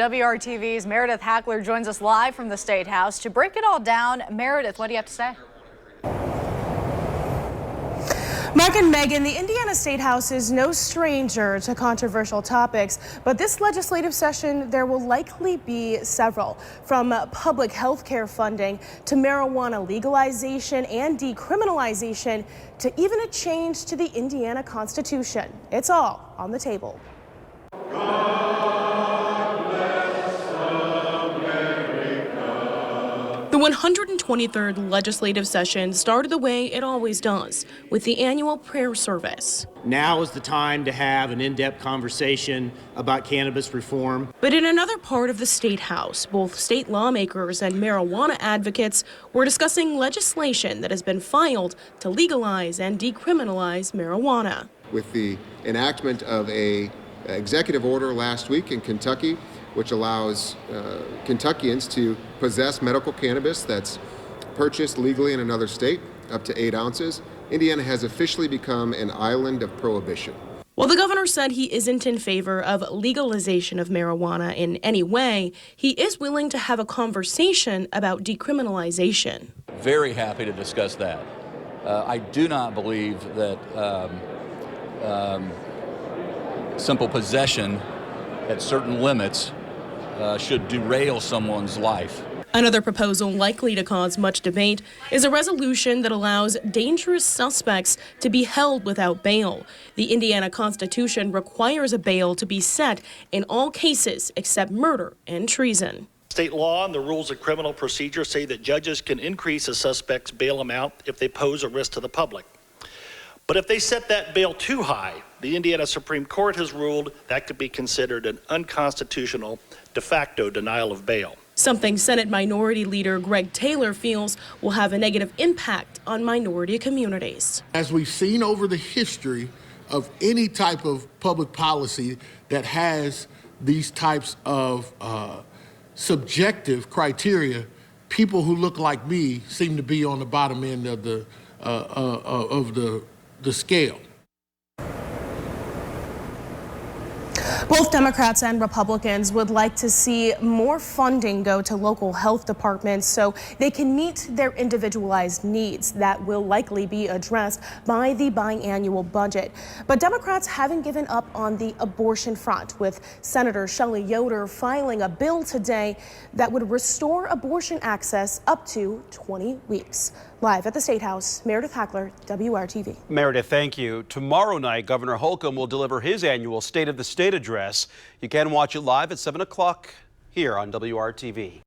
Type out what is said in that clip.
WRTV's Meredith Hackler joins us live from the State House to break it all down. Meredith, what do you have to say? Mark and Megan, the Indiana State House is no stranger to controversial topics, but this legislative session there will likely be several, from public health care funding to marijuana legalization and decriminalization to even a change to the Indiana Constitution. It's all on the table. The 123rd legislative session started the way it always does, with the annual prayer service. Now is the time to have an in-depth conversation about cannabis reform. But in another part of the State House, both state lawmakers and marijuana advocates were discussing legislation that has been filed to legalize and decriminalize marijuana. With the enactment of an executive order last week in Kentucky, which allows Kentuckians to possess medical cannabis that's purchased legally in another state, up to 8 ounces, Indiana has officially become an island of prohibition. While the governor said he isn't in favor of legalization of marijuana in any way, he is willing to have a conversation about decriminalization. Very happy to discuss that. I do not believe that simple possession at certain limits should derail someone's life. Another proposal likely to cause much debate is a resolution that allows dangerous suspects to be held without bail. The Indiana Constitution requires a bail to be set in all cases except murder and treason. State law and the rules of criminal procedure say that judges can increase a suspect's bail amount if they pose a risk to the public. But if they set that bail too high, the Indiana Supreme Court has ruled that could be considered an unconstitutional de facto denial of bail. Something Senate Minority Leader Greg Taylor feels will have a negative impact on minority communities. As we've seen over the history of any type of public policy that has these types of subjective criteria, people who look like me seem to be on the bottom end of the scale. Both Democrats and Republicans would like to see more funding go to local health departments so they can meet their individualized needs. That will likely be addressed by the biannual budget. But Democrats haven't given up on the abortion front, with Senator Shelley Yoder filing a bill today that would restore abortion access up to 20 weeks. Live at the State House, Meredith Hackler, WRTV. Meredith, thank you. Tomorrow night, Governor Holcomb will deliver his annual State of the State address. You can watch it live at 7 o'clock here on WRTV.